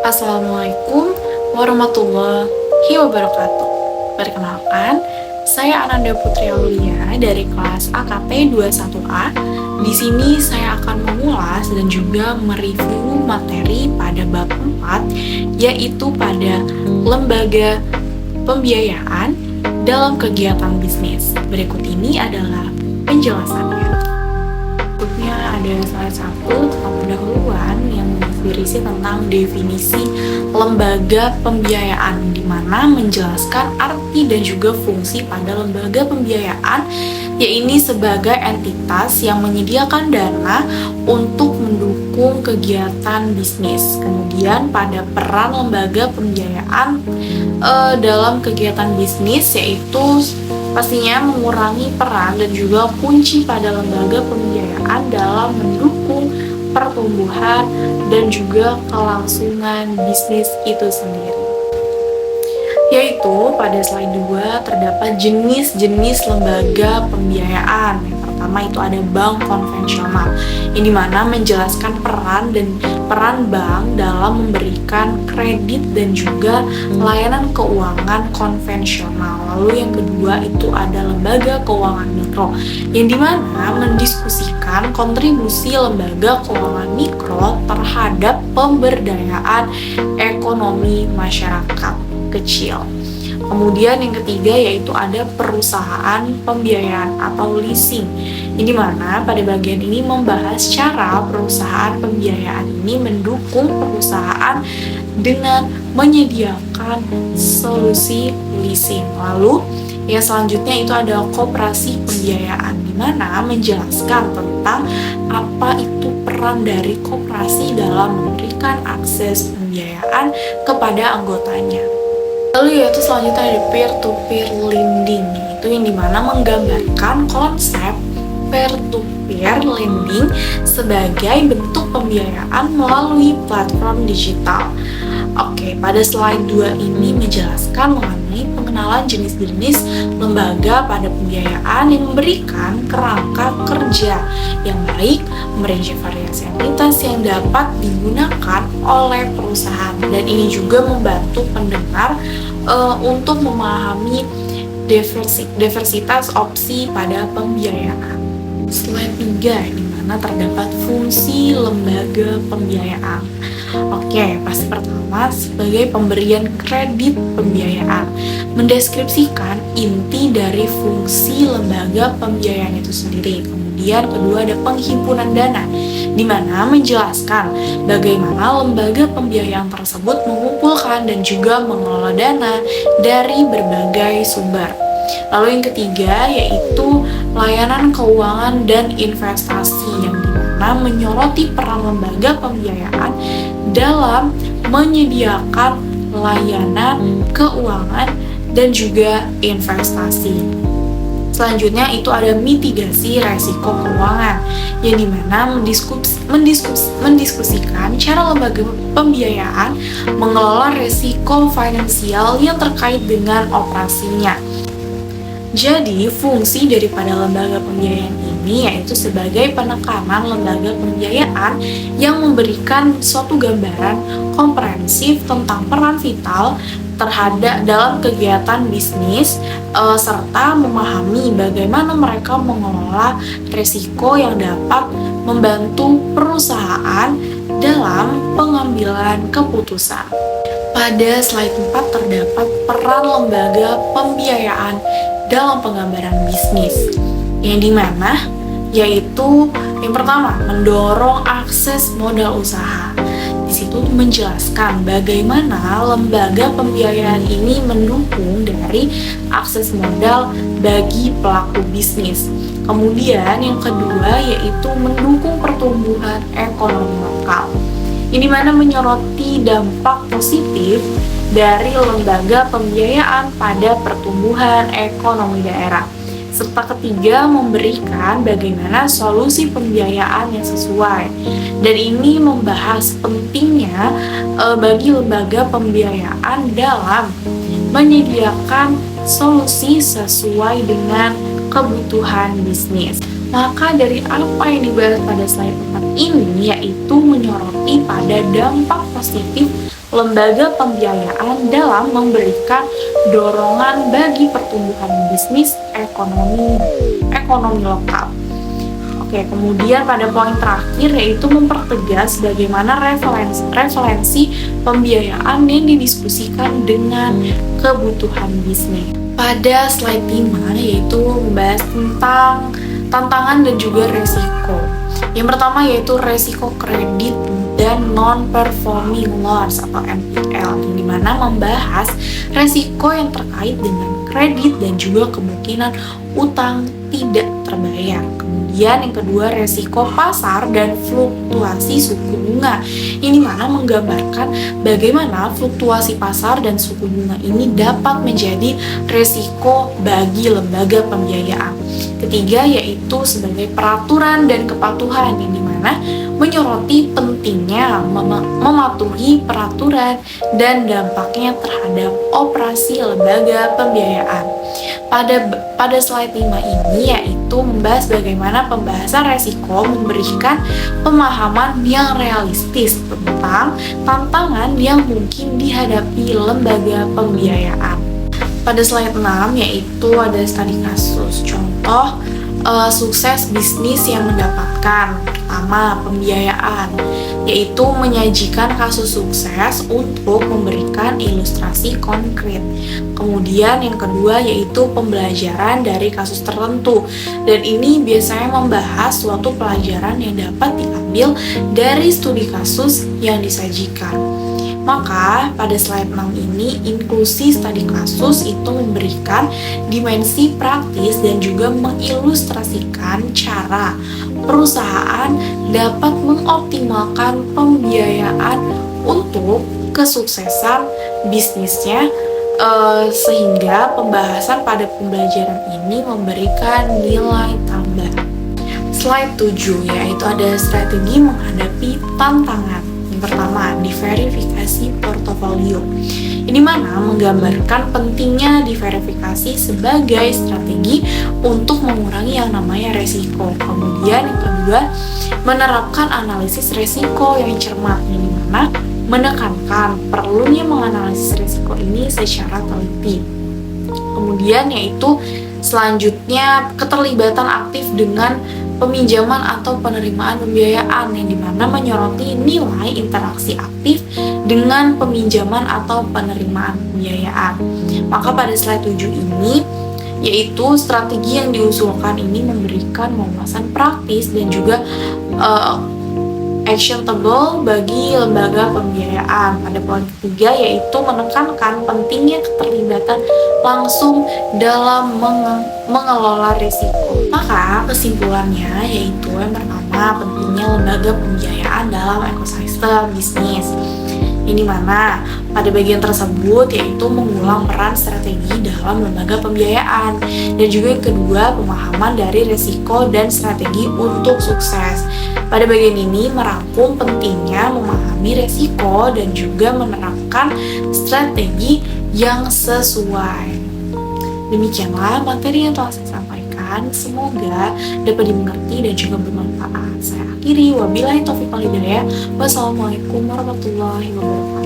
Assalamualaikum warahmatullahi wabarakatuh. Perkenalkan, saya Ananda Putri Aulia dari kelas AKP 21A. Di sini saya akan mengulas dan juga mereview materi pada bab 4, yaitu pada lembaga pembiayaan dalam kegiatan bisnis. Berikut ini adalah penjelasannya. Berikutnya ada slide 1 tentang pendahuluan yang berisi tentang definisi lembaga pembiayaan, di mana menjelaskan arti dan juga fungsi pada lembaga pembiayaan, yaitu sebagai entitas yang menyediakan dana untuk mendukung kegiatan bisnis. Kemudian pada peran lembaga pembiayaan dalam kegiatan bisnis, yaitu pastinya mengurangi peran dan juga kunci pada lembaga pembiayaan dalam mendukung pertumbuhan dan juga kelangsungan bisnis itu sendiri. Yaitu pada slide 2 terdapat jenis-jenis lembaga pembiayaan. Yang pertama itu ada bank konvensional, yang dimana menjelaskan peran bank dalam memberikan kredit dan juga layanan keuangan konvensional. Lalu yang kedua itu ada lembaga keuangan mikro, yang dimana mendiskusikan kontribusi lembaga keuangan mikro terhadap pemberdayaan ekonomi masyarakat kecil. Kemudian yang ketiga yaitu ada perusahaan pembiayaan atau leasing, ini mana pada bagian ini membahas cara perusahaan pembiayaan ini mendukung perusahaan dengan menyediakan solusi leasing. Lalu yang selanjutnya itu ada koperasi pembiayaan, di mana menjelaskan tentang apa itu peran dari koperasi dalam memberikan akses pembiayaan kepada anggotanya. Lalu yaitu selanjutnya ada peer-to-peer lending, itu yang dimana menggambarkan konsep peer-to-peer lending sebagai bentuk pembiayaan melalui platform digital. Oke, pada slide 2 ini menjelaskan mengenai pengenalan jenis-jenis lembaga pada pembiayaan yang memberikan kerangka kerja yang baik, merinci variasi entitas yang dapat digunakan oleh perusahaan, dan ini juga membantu pendengar untuk memahami diversitas opsi pada pembiayaan. Slide 3 di mana terdapat fungsi lembaga pembiayaan. Oke, pasti pertama sebagai pemberian kredit pembiayaan, mendeskripsikan inti dari fungsi lembaga pembiayaan itu sendiri. Kemudian kedua ada penghimpunan dana, di mana menjelaskan bagaimana lembaga pembiayaan tersebut mengumpulkan dan juga mengelola dana dari berbagai sumber. Lalu yang ketiga yaitu layanan keuangan dan investasi, yang dimana menyoroti peran lembaga pembiayaan dalam menyediakan layanan keuangan dan juga investasi. Selanjutnya itu ada mitigasi resiko keuangan, yang dimana mendiskusikan cara lembaga pembiayaan mengelola resiko finansial yang terkait dengan operasinya. Jadi, fungsi daripada lembaga pembiayaan ini yaitu sebagai penekanan lembaga pembiayaan yang memberikan suatu gambaran komprehensif tentang peran vital terhadap dalam kegiatan bisnis, serta memahami bagaimana mereka mengelola resiko yang dapat membantu perusahaan dalam pengambilan keputusan. Pada slide 4 terdapat peran lembaga pembiayaan dalam penggambaran bisnis, yang dimana yaitu yang pertama mendorong akses modal usaha. Di situ menjelaskan bagaimana lembaga pembiayaan ini mendukung dari akses modal bagi pelaku bisnis. Kemudian yang kedua yaitu mendukung pertumbuhan ekonomi lokal, ini mana menyoroti dampak positif dari lembaga pembiayaan pada pertumbuhan ekonomi daerah. Serta ketiga memberikan bagaimana solusi pembiayaan yang sesuai. Dan ini membahas pentingnya bagi lembaga pembiayaan dalam menyediakan solusi sesuai dengan kebutuhan bisnis. Maka dari apa yang dibahas pada slide 4 ini yaitu menyoroti pada dampak positif lembaga pembiayaan dalam memberikan dorongan bagi pertumbuhan bisnis ekonomi lokal. Oke, kemudian pada poin terakhir yaitu mempertegas bagaimana referensi pembiayaan yang didiskusikan dengan kebutuhan bisnis. Pada slide 5 yaitu membahas tentang tantangan dan juga resiko. Yang pertama yaitu resiko kredit dan non-performing loans atau NPL, yang dimana membahas resiko yang terkait dengan kredit dan juga kemungkinan utang tidak terbayar. Kemudian yang kedua resiko pasar dan fluktuasi suku bunga, ini mana menggambarkan bagaimana fluktuasi pasar dan suku bunga ini dapat menjadi resiko bagi lembaga pembiayaan. Ketiga yaitu sebagai peraturan dan kepatuhan, yang dimana menyoroti pentingnya mematuhi peraturan dan dampaknya terhadap operasi lembaga pembiayaan. Pada slide 5 ini yaitu membahas bagaimana pembahasan resiko memberikan pemahaman yang realistis tentang tantangan yang mungkin dihadapi lembaga pembiayaan. Pada slide 6 yaitu ada studi kasus. Contoh sukses bisnis yang mendapatkan pertama pembiayaan, yaitu menyajikan kasus sukses untuk memberikan ilustrasi konkret. Kemudian yang kedua yaitu pembelajaran dari kasus tertentu, dan ini biasanya membahas suatu pelajaran yang dapat diambil dari studi kasus yang disajikan. Maka pada slide 6 ini inklusi studi kasus itu memberikan dimensi praktis dan juga mengilustrasikan cara perusahaan dapat mengoptimalkan pembiayaan untuk kesuksesan bisnisnya, sehingga pembahasan pada pembelajaran ini memberikan nilai tambah. Slide 7 yaitu ada strategi menghadapi tantangan. Pertama, diverifikasi portofolio. Ini mana menggambarkan pentingnya diverifikasi sebagai strategi untuk mengurangi yang namanya resiko. Kemudian yang kedua, menerapkan analisis resiko yang cermat, yang mana menekankan perlunya menganalisis resiko ini secara teliti. Kemudian yaitu selanjutnya keterlibatan aktif dengan peminjaman atau penerimaan pembiayaan, yang dimana menyoroti nilai interaksi aktif dengan peminjaman atau penerimaan pembiayaan. Maka pada slide 7 ini yaitu strategi yang diusulkan ini memberikan wawasan praktis dan juga actionable bagi lembaga pembiayaan. Pada poin ketiga yaitu menekankan pentingnya keterlibatan langsung dalam mengelola risiko. Maka kesimpulannya yaitu yang pertama pentingnya lembaga pembiayaan dalam ekosistem bisnis. Ini mana pada bagian tersebut yaitu mengulang peran strategi dalam lembaga pembiayaan, dan juga yang kedua pemahaman dari risiko dan strategi untuk sukses. Pada bagian ini merangkum pentingnya memahami risiko dan juga menerapkan strategi yang sesuai. Demikianlah materi yang telah saya sampaikan, semoga dapat dimengerti dan juga bermanfaat. Saya akhiri, wabillahi taufiq wal hidayah. Wassalamualaikum warahmatullahi wabarakatuh.